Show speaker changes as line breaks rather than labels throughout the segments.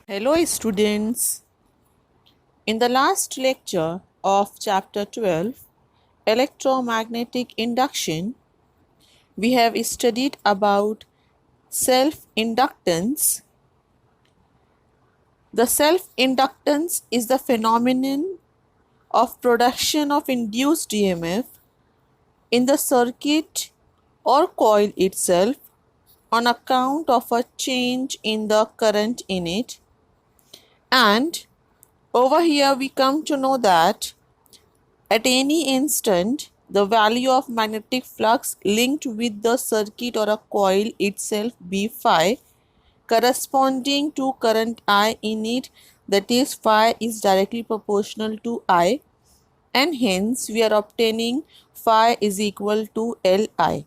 Hello students. In the last lecture of chapter 12, electromagnetic induction, we have studied about self-inductance. The self-inductance is the phenomenon of production of induced EMF in the circuit or coil itself on account of a change in the current in it. And over here we come to know that at any instant, the value of magnetic flux linked with the circuit or a coil itself be phi, corresponding to current I in it, that is phi is directly proportional to I, and hence we are obtaining phi is equal to Li,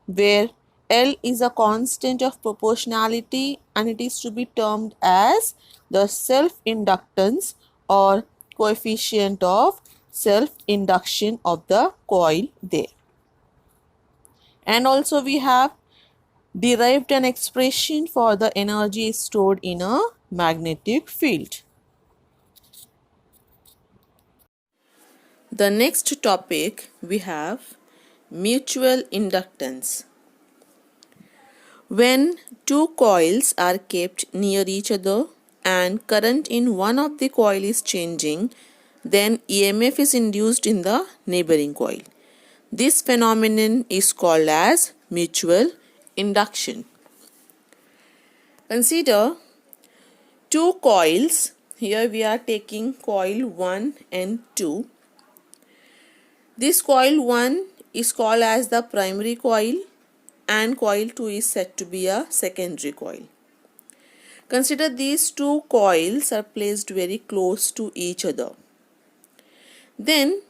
where L is a constant of proportionality and it is to be termed as the self-inductance or coefficient of self-induction of the coil there. And also we have derived an expression for the energy stored in a magnetic field. The next topic we have mutual inductance. When two coils are kept near each other and current in one of the coil is changing, then EMF is induced in the neighboring coil. This phenomenon is called as mutual induction. Consider two coils. Here we are taking coil 1 and 2. This coil 1 is called as the primary coil and coil 2 is said to be a secondary coil. Consider these two coils are placed very close to each other. Then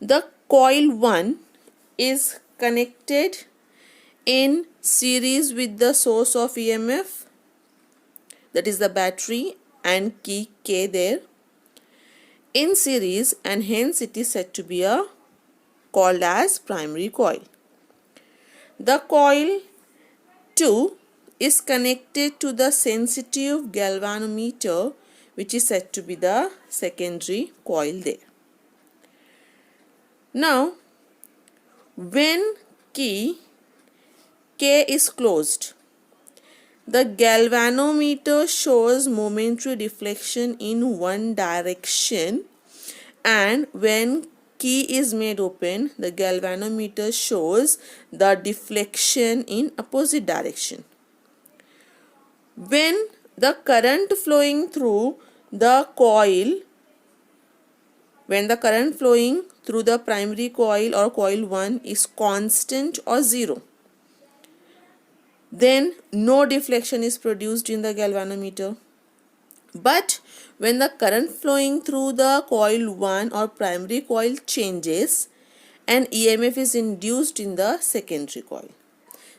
the coil 1 is connected in series with the source of EMF, that is the battery and key K there, in series, and hence it is said to be a called as primary coil. The coil 2 is connected to the sensitive galvanometer, which is said to be the secondary coil there. Now, when key K is closed, the galvanometer shows momentary deflection in one direction, and when key is made open, the galvanometer shows the deflection in opposite direction. When the current flowing through the coil, when the current flowing through the primary coil or coil 1 is constant or 0, then no deflection is produced in the galvanometer. But when the current flowing through the coil 1 or primary coil changes, an EMF is induced in the secondary coil.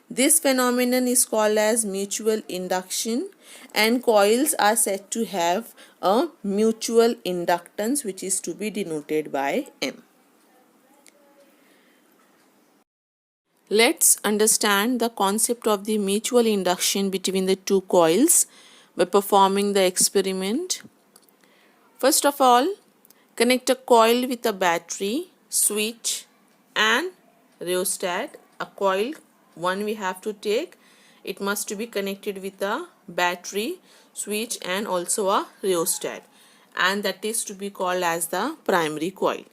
This phenomenon is called as mutual induction, and coils are said to have a mutual inductance, which is to be denoted by M. Let's understand the concept of the mutual induction between the two coils by performing the experiment. First of all, connect a coil with a battery, switch and rheostat. A coil 1 we have to take. It must be connected with a battery, switch and also a rheostat, and that is to be called as the primary coil.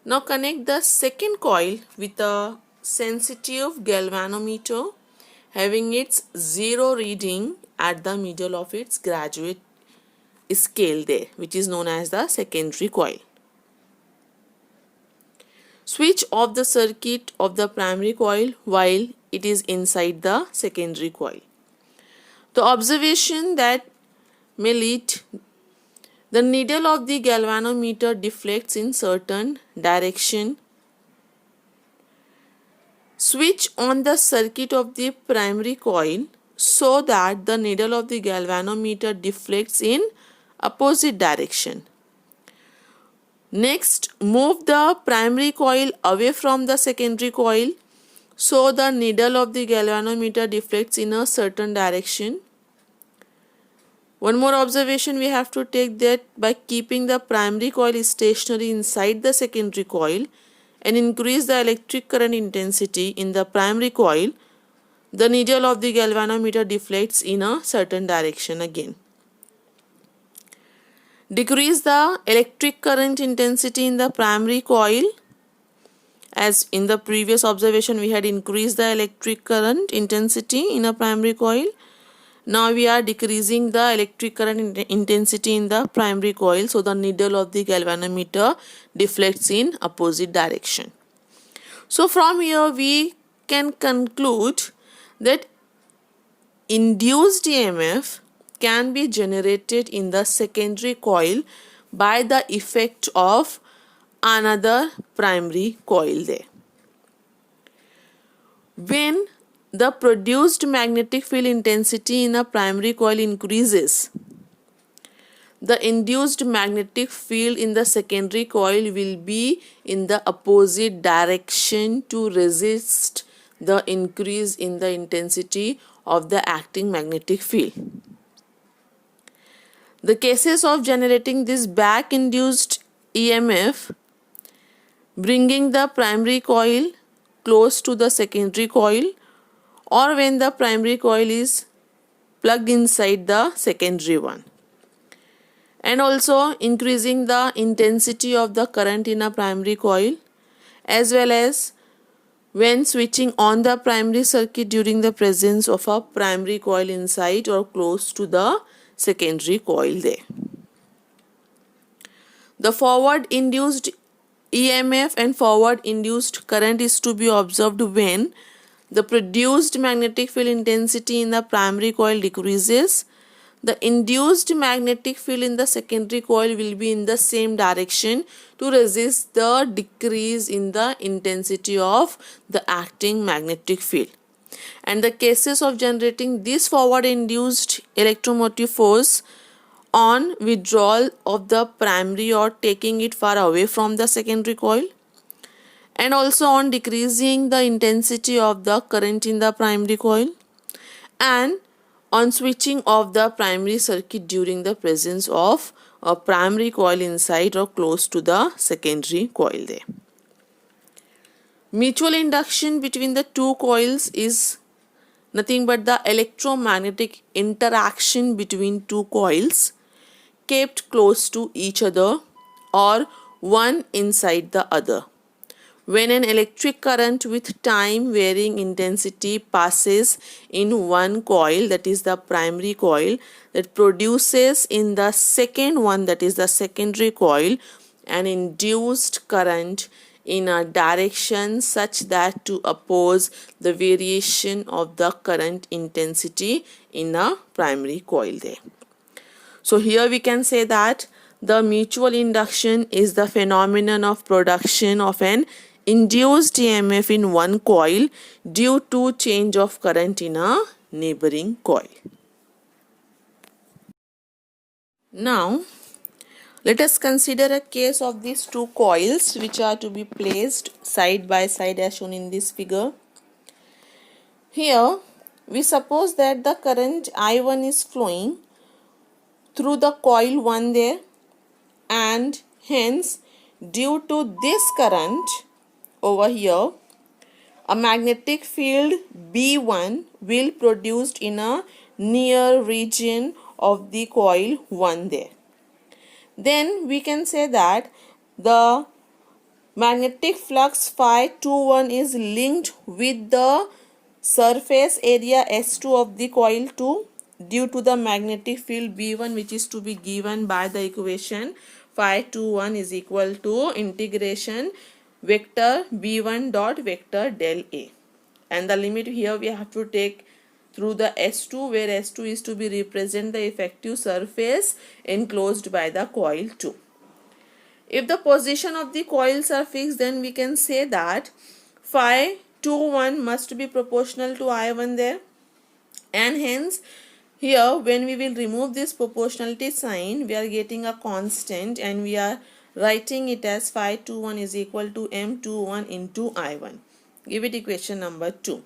Now connect the second coil with a sensitive galvanometer having its 0 reading at the middle of its graduate scale there, which is known as the secondary coil. Switch off the circuit of the primary coil while it is inside the secondary coil. The observation that may lead: the needle of the galvanometer deflects in certain direction. Switch on the circuit of the primary coil so that the needle of the galvanometer deflects in opposite direction. Next, move the primary coil away from the secondary coil so the needle of the galvanometer deflects in a certain direction. One more observation we have to take, that by keeping the primary coil stationary inside the secondary coil and increase the electric current intensity in the primary coil, the needle of the galvanometer deflects in a certain direction again. Decrease the electric current intensity in the primary coil. As in the previous observation, we had increased the electric current intensity in a primary coil. Now we are decreasing the electric current intensity in the primary coil, so the needle of the galvanometer deflects in opposite direction. So from here we can conclude that induced EMF can be generated in the secondary coil by the effect of another primary coil there. When the produced magnetic field intensity in a primary coil increases, the induced magnetic field in the secondary coil will be in the opposite direction to resist the increase in the intensity of the acting magnetic field. The cases of generating this back induced EMF, bringing the primary coil close to the secondary coil, or when the primary coil is plugged inside the secondary one, and also increasing the intensity of the current in a primary coil, as well as when switching on the primary circuit during the presence of a primary coil inside or close to the secondary coil there. The forward induced EMF and forward induced current is to be observed when the produced magnetic field intensity in the primary coil decreases. The induced magnetic field in the secondary coil will be in the same direction to resist the decrease in the intensity of the acting magnetic field. And the cases of generating this forward induced electromotive force on withdrawal of the primary or taking it far away from the secondary coil, and also on decreasing the intensity of the current in the primary coil, and on switching off the primary circuit during the presence of a primary coil inside or close to the secondary coil there. Mutual induction between the two coils is nothing but the electromagnetic interaction between two coils kept close to each other or one inside the other. When an electric current with time varying intensity passes in one coil, that is the primary coil, that produces in the second one, that is the secondary coil, an induced current in a direction such that to oppose the variation of the current intensity in a primary coil there. So here we can say that the mutual induction is the phenomenon of production of an induced EMF in one coil due to change of current in a neighboring coil. Now, let us consider a case of these two coils which are to be placed side by side as shown in this figure. Here, we suppose that the current I1 is flowing through the coil 1 there, and hence due to this current over here, a magnetic field B1 will produced in a near region of the coil 1 there. Then we can say that the magnetic flux phi 21 is linked with the surface area S2 of the coil 2 due to the magnetic field B1, which is to be given by the equation phi 21 is equal to integration vector B1 dot vector del A, and the limit here we have to take through the S2, where S2 is to be represent the effective surface enclosed by the coil 2. If the position of the coils are fixed, then we can say that phi 21 must be proportional to I1 there, and hence here when we will remove this proportionality sign, we are getting a constant and we are writing it as phi 21 is equal to M21 into I1. Give it equation number 2,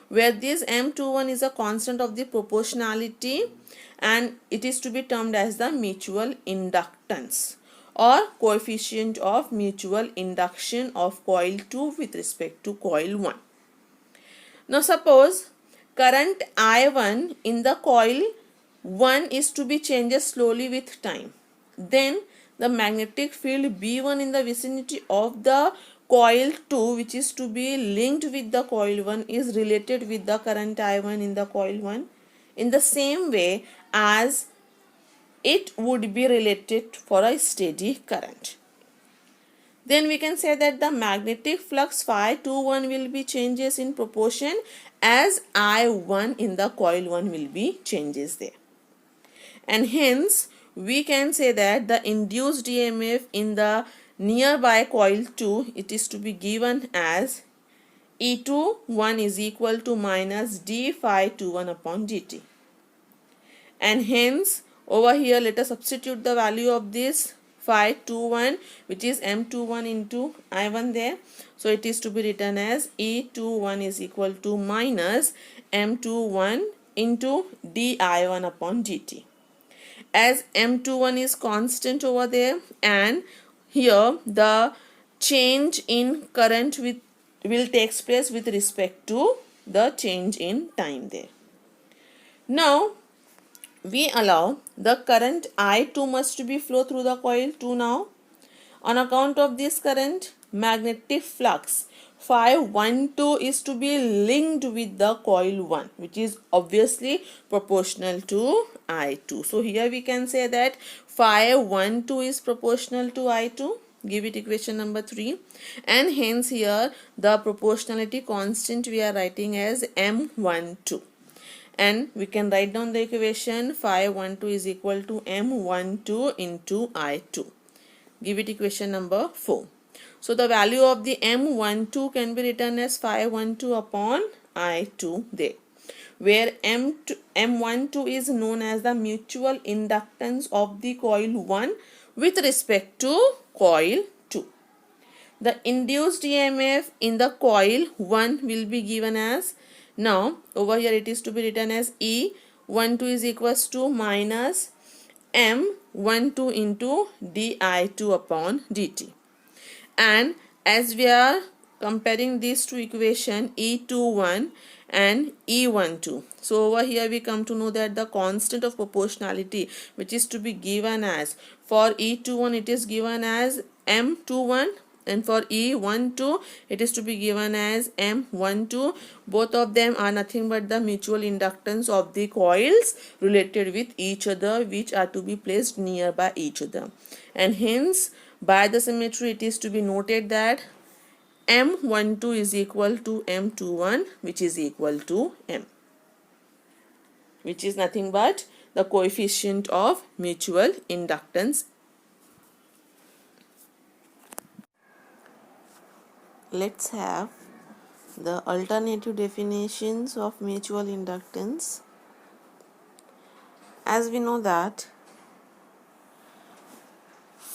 where this M21 is a constant of the proportionality and it is to be termed as the mutual inductance or coefficient of mutual induction of coil 2 with respect to coil 1. Now suppose current I1 in the coil 1 is to be changed slowly with time. Then the magnetic field B1 in the vicinity of the coil 2, which is to be linked with the coil 1, is related with the current I1 in the coil 1 in the same way as it would be related for a steady current. Then we can say that the magnetic flux phi21 will be changes in proportion as I1 in the coil 1 will be changes there. And hence we can say that the induced EMF in the nearby coil 2, it is to be given as E21 is equal to minus d phi21 upon dt. And hence over here let us substitute the value of this phi21, which is M21 into I1 there. So it is to be written as E21 is equal to minus M21 into di1 upon dt. As M21 is constant over there, and here the change in current will take place with respect to the change in time there. Now we allow the current I2 must be flow through the coil 2 now. On account of this current, magnetic flux phi12 is to be linked with the coil 1, which is obviously proportional to I2. So here we can say that phi12 is proportional to I2. Give it equation number 3, and hence here the proportionality constant we are writing as M12. And we can write down the equation phi12 is equal to M12 into I2. Give it equation number 4. So the value of the M12 can be written as phi12 upon I2 there, where M12 is known as the mutual inductance of the coil 1 with respect to coil 2. The induced EMF in the coil 1 will be given as, now over here it is to be written as E12 is equals to minus M12 into di2 upon dt. And as we are comparing these two equations, E21 and E12, so over here we come to know that the constant of proportionality, which is to be given as, for E21 it is given as M21, and for E12 it is to be given as M12. Both of them are nothing but the mutual inductance of the coils related with each other, which are to be placed nearby each other. And hence by the symmetry it is to be noted that M12 is equal to M21, which is equal to M, which is nothing but the coefficient of mutual inductance. Let's have the alternative definitions of mutual inductance. As we know that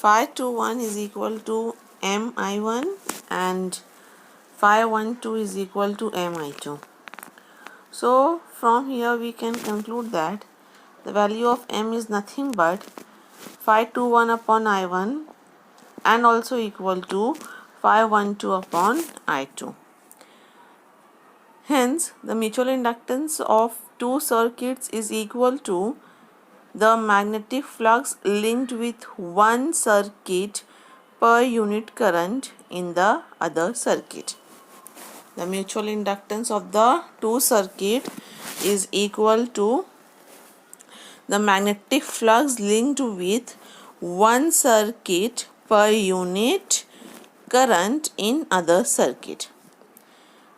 phi21 is equal to Mi1 and phi12 is equal to Mi2. So from here we can conclude that the value of M is nothing but phi21 upon I1 and also equal to phi12 upon I2. Hence, the mutual inductance of two circuits is equal to the magnetic flux linked with one circuit per unit current in the other circuit. The mutual inductance of the two circuits is equal to the magnetic flux linked with one circuit per unit current in other circuit.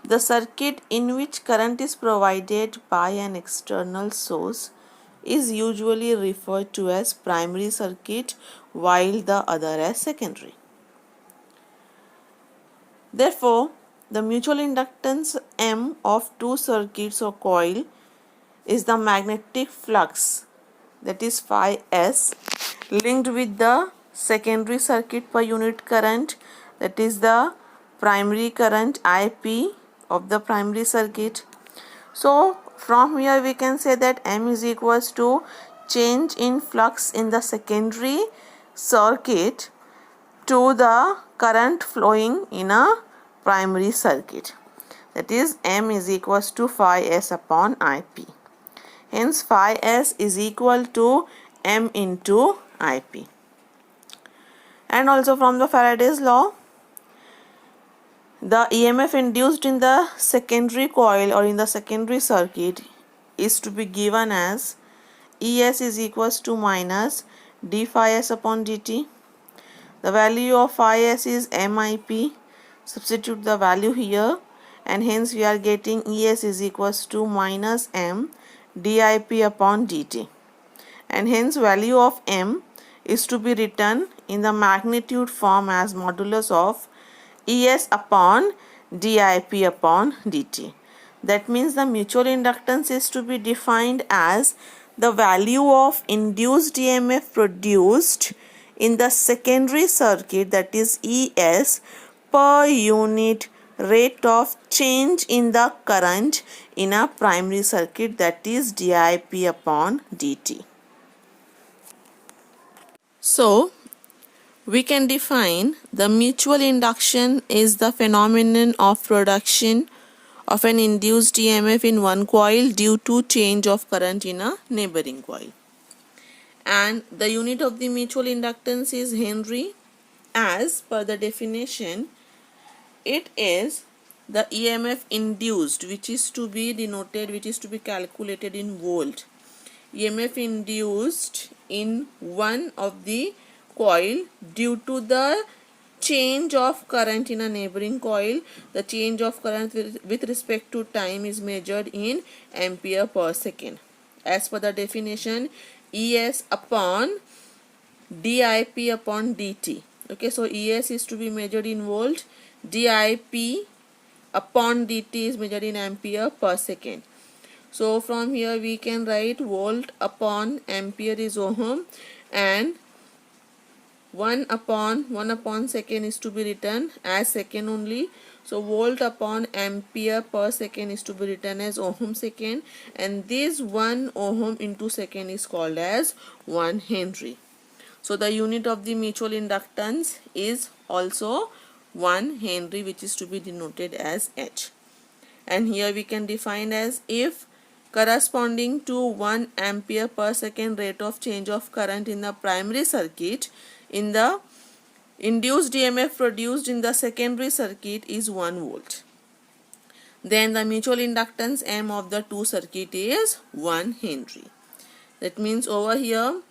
The circuit in which current is provided by an external source is usually referred to as primary circuit, while the other as secondary. Therefore, the mutual inductance M of two circuits or coil is the magnetic flux, that is phi S, linked with the secondary circuit per unit current, that is the primary current IP of the primary circuit. So from here we can say that M is equals to change in flux in the secondary circuit to the current flowing in a primary circuit. That is, M is equals to phi S upon IP. Hence, phi S is equal to M into IP. And also from the Faraday's law, the EMF induced in the secondary coil or in the secondary circuit is to be given as ES is equals to minus d phi S upon dt. The value of phi S is MIP. Substitute the value here, and hence we are getting ES is equals to minus M dip upon dt. And hence value of M is to be written in the magnitude form as modulus of ES upon dip upon dt. That means the mutual inductance is to be defined as the value of induced EMF produced in the secondary circuit, that is ES, per unit rate of change in the current in a primary circuit, that is dip upon dt. So, we can define the mutual induction is the phenomenon of production of an induced EMF in one coil due to change of current in a neighboring coil. And the unit of the mutual inductance is Henry. As per the definition, it is the EMF induced, which is to be denoted, which is to be calculated in volt. EMF induced in one of the coil due to the change of current in a neighboring coil. The change of current with respect to time is measured in ampere per second. As per the definition, ES upon dip upon dt. Okay, so ES is to be measured in volt, dip upon dt is measured in ampere per second. So from here we can write volt upon ampere is ohm, and 1 upon second is to be written as second only. So volt upon ampere per second is to be written as ohm second, and this 1 ohm into second is called as 1 Henry. So the unit of the mutual inductance is also 1 Henry, which is to be denoted as H. And here we can define as if corresponding to 1 ampere per second rate of change of current in the primary circuit, in the induced EMF produced in the secondary circuit is 1 volt. Then the mutual inductance M of the two circuit is 1 Henry. That means over here,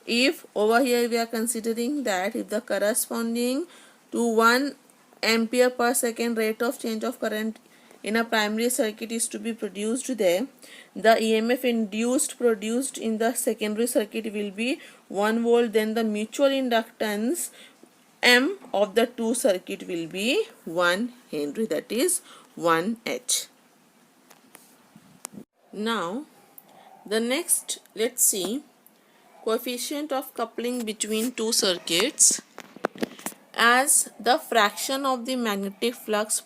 if over here we are considering that if the corresponding to 1 ampere per second rate of change of current in a primary circuit is to be produced there, the EMF induced produced in the secondary circuit will be 1 volt. Then the mutual inductance M of the two circuit will be 1 Henry, that is 1 H. Now the next, let's see coefficient of coupling between two circuits. As the fraction of the magnetic flux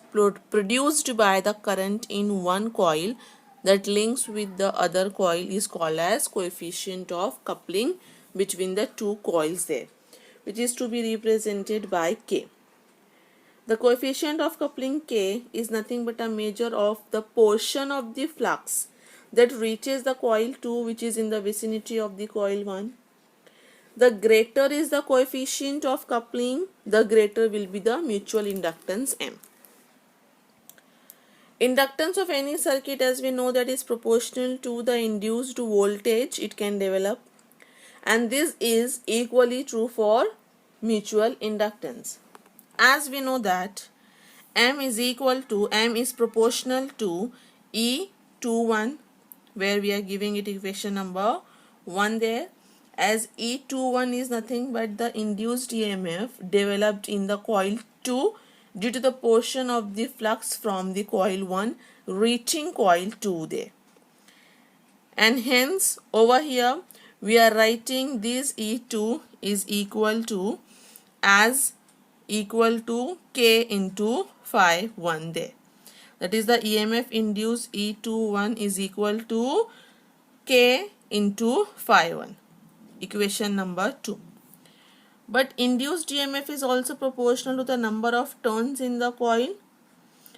produced by the current in one coil that links with the other coil is called as coefficient of coupling between the two coils there, which is to be represented by K. The coefficient of coupling K is nothing but a measure of the portion of the flux that reaches the coil 2, which is in the vicinity of the coil 1. The greater is the coefficient of coupling, the greater will be the mutual inductance M. Inductance of any circuit, as we know, that is proportional to the induced voltage it can develop, and this is equally true for mutual inductance. As we know that M is proportional to E21, where we are giving it equation number 1 there, as E21 is nothing but the induced EMF developed in the coil 2 due to the portion of the flux from the coil 1 reaching coil 2 there. And hence over here we are writing this E2 is equal to K into phi 1 there. That is, the EMF induced E21 is equal to K into phi 1. equation number 2. But induced EMF is also proportional to the number of turns in the coil,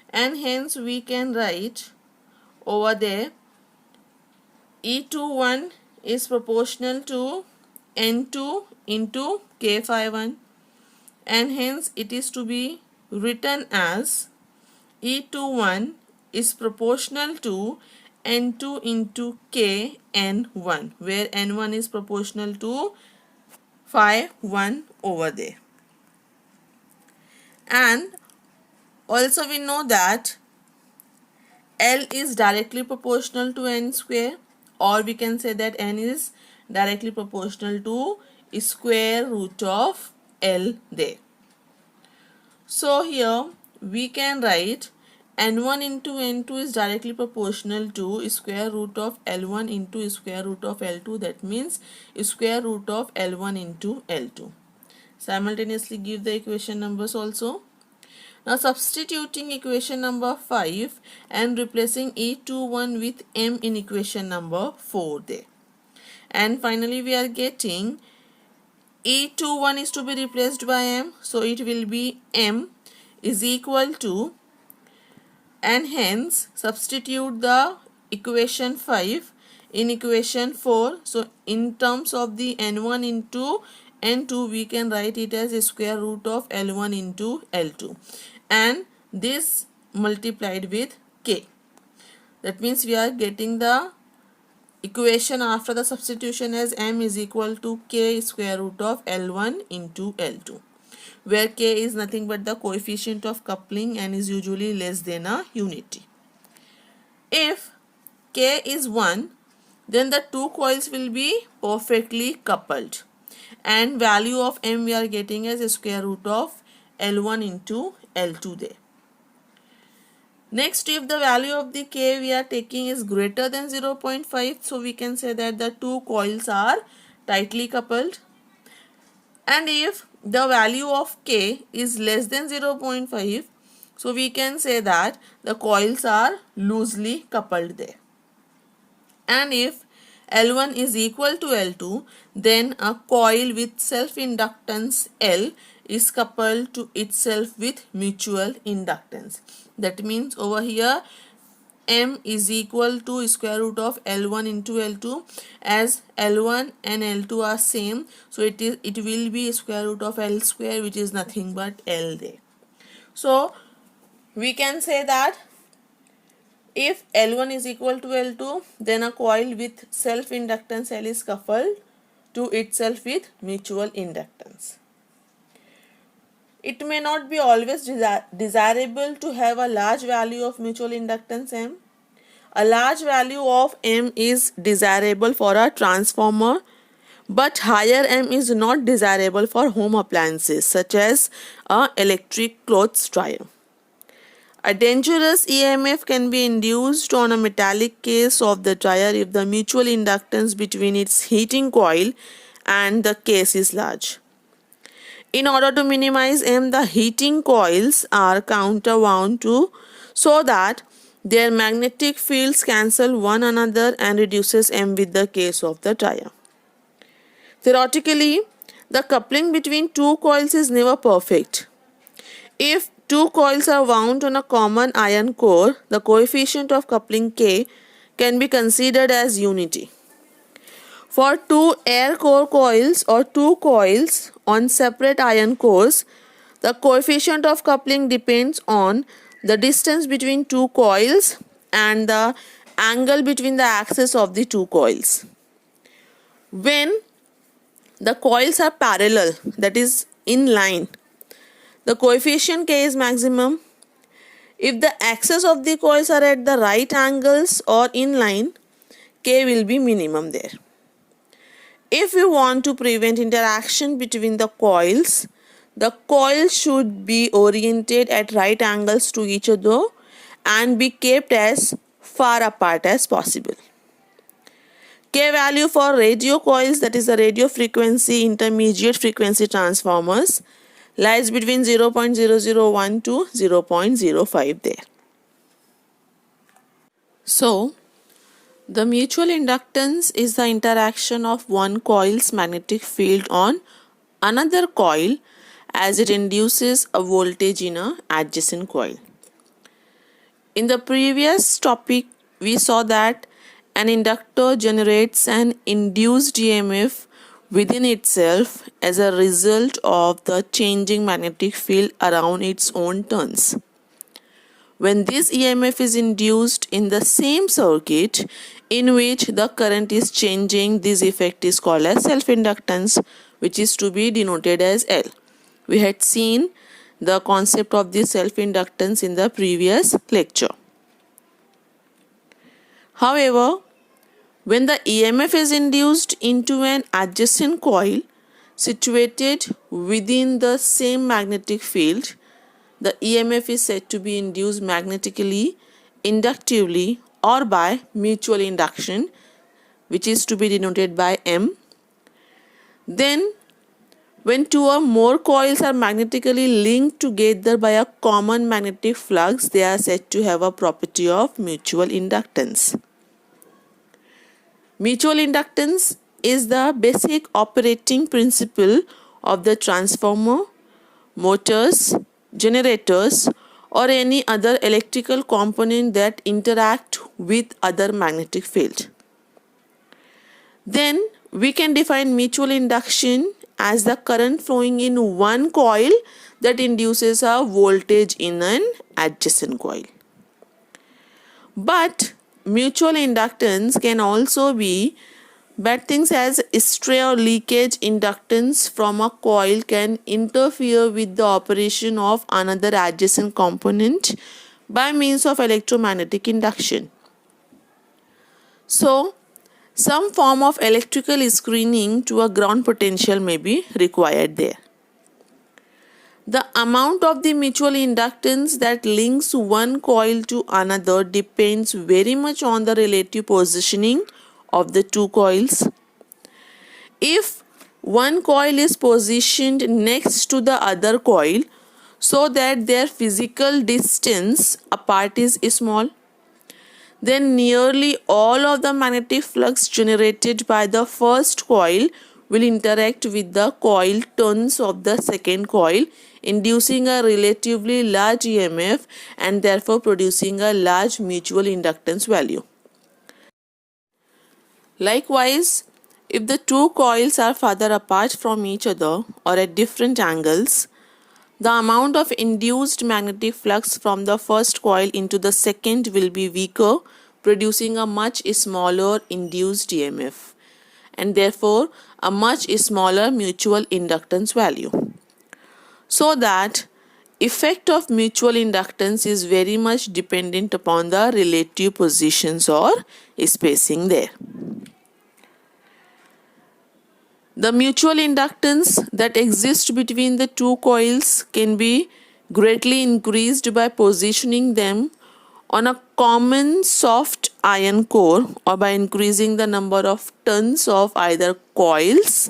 and hence we can write over there E21 is proportional to N2 into K phi 1, and hence it is to be written as E21 is proportional to N2 into K N1, where N1 is proportional to phi 1 over there. And also we know that L is directly proportional to N square, or we can say that N is directly proportional to square root of L there. So here we can write N1 into N2 is directly proportional to square root of L1 into square root of L2. That means square root of L1 into L2. Simultaneously give the equation numbers also. Now substituting equation number 5 and replacing E21 with M in equation number 4 there. And finally we are getting E21 is to be replaced by M. So it will be M is equal to, and hence substitute the equation 5 in equation 4. So in terms of the N1 into N2 we can write it as a square root of L1 into L2, and this multiplied with K. That means we are getting the equation after the substitution as M is equal to K square root of L1 into L2, where K is nothing but the coefficient of coupling and is usually less than a unity. If K is 1, then the two coils will be perfectly coupled, and value of M we are getting as a square root of L1 into L2 there. Next, if the value of the K we are taking is greater than 0.5, so we can say that the two coils are tightly coupled. And if the value of K is less than 0.5, so we can say that the coils are loosely coupled there. And if L1 is equal to L2, then a coil with self-inductance L is coupled to itself with mutual inductance. That means over here M is equal to square root of L1 into L2, as L1 and L2 are same, so it will be square root of L square, which is nothing but L there. So we can say that if L1 is equal to L2, then a coil with self-inductance L is coupled to itself with mutual inductance. It may not be always desirable to have a large value of mutual inductance M. A large value of M is desirable for a transformer, but higher M is not desirable for home appliances such as a electric clothes dryer. A dangerous EMF can be induced on a metallic case of the dryer if the mutual inductance between its heating coil and the case is large. In order to minimize M, the heating coils are counterwound to so that their magnetic fields cancel one another and reduces M with the case of the dryer. Theoretically, the coupling between two coils is never perfect. If two coils are wound on a common iron core, the coefficient of coupling K can be considered as unity. For two air core coils or two coils on separate iron cores, the coefficient of coupling depends on the distance between two coils and the angle between the axes of the two coils. When the coils are parallel, that is in line, the coefficient K is maximum. If the axes of the coils are at the right angles or in line, K will be minimum there. If we want to prevent interaction between the coils should be oriented at right angles to each other and be kept as far apart as possible. K value for radio coils, that is the radio frequency intermediate frequency transformers, lies between 0.001 to 0.05 there. So The mutual inductance is the interaction of one coil's magnetic field on another coil as it induces a voltage in an adjacent coil. In the previous topic, we saw that an inductor generates an induced EMF within itself as a result of the changing magnetic field around its own turns. When this EMF is induced in the same circuit in which the current is changing, this effect is called as self-inductance, which is to be denoted as L. We had seen the concept of this self-inductance in the previous lecture. However, when the EMF is induced into an adjacent coil situated within the same magnetic field, the EMF is said to be induced magnetically, inductively, or by mutual induction, which is to be denoted by M. Then, when two or more coils are magnetically linked together by a common magnetic flux, they are said to have a property of mutual inductance. Mutual inductance is the basic operating principle of the transformer, motors, generators, or any other electrical component that interact with other magnetic field. Then we can define mutual induction as the current flowing in one coil that induces a voltage in an adjacent coil. But mutual inductance can also be bad things, as stray or leakage inductance from a coil can interfere with the operation of another adjacent component by means of electromagnetic induction. So, some form of electrical screening to a ground potential may be required there. The amount of the mutual inductance that links one coil to another depends very much on the relative positioning of the two coils. If one coil is positioned next to the other coil so that their physical distance apart is small, then nearly all of the magnetic flux generated by the first coil will interact with the coil turns of the second coil, inducing a relatively large EMF and therefore producing a large mutual inductance value. Likewise, if the two coils are farther apart from each other or at different angles, the amount of induced magnetic flux from the first coil into the second will be weaker, producing a much smaller induced EMF and therefore a much smaller mutual inductance value. So that effect of mutual inductance is very much dependent upon the relative positions or spacing there. The mutual inductance that exists between the two coils can be greatly increased by positioning them on a common soft iron core or by increasing the number of turns of either coils,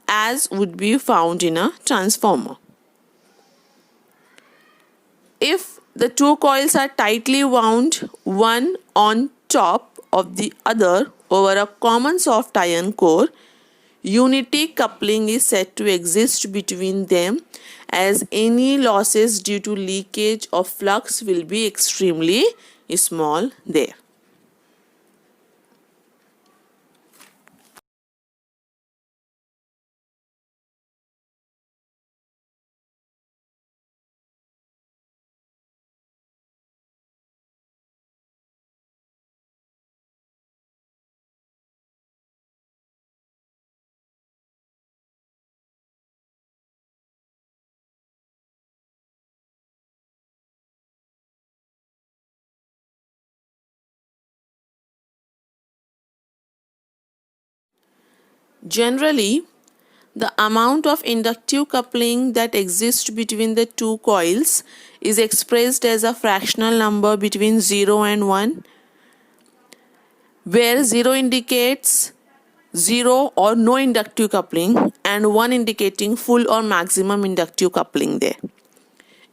as would be found in a transformer. If the two coils are tightly wound, one on top of the other over a common soft iron core, unity coupling is said to exist between them, as any losses due to leakage of flux will be extremely small there. Generally, the amount of inductive coupling that exists between the two coils is expressed as a fractional number between 0 and 1, where 0 indicates 0 or no inductive coupling and 1 indicating full or maximum inductive coupling there.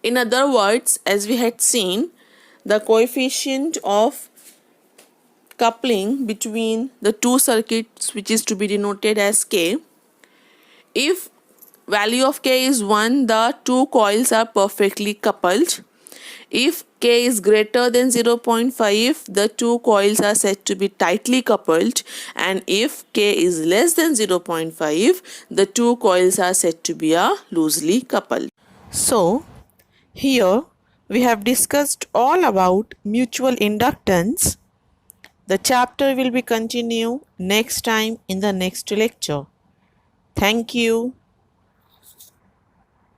In other words, as we had seen, the coefficient of coupling between the two circuits, which is to be denoted as K. If value of K is 1, the two coils are perfectly coupled. If K is greater than 0.5, the two coils are said to be tightly coupled, and if K is less than 0.5, the two coils are said to be loosely coupled. So, here we have discussed all about mutual inductance. The chapter will be continued next time in the next lecture. Thank you.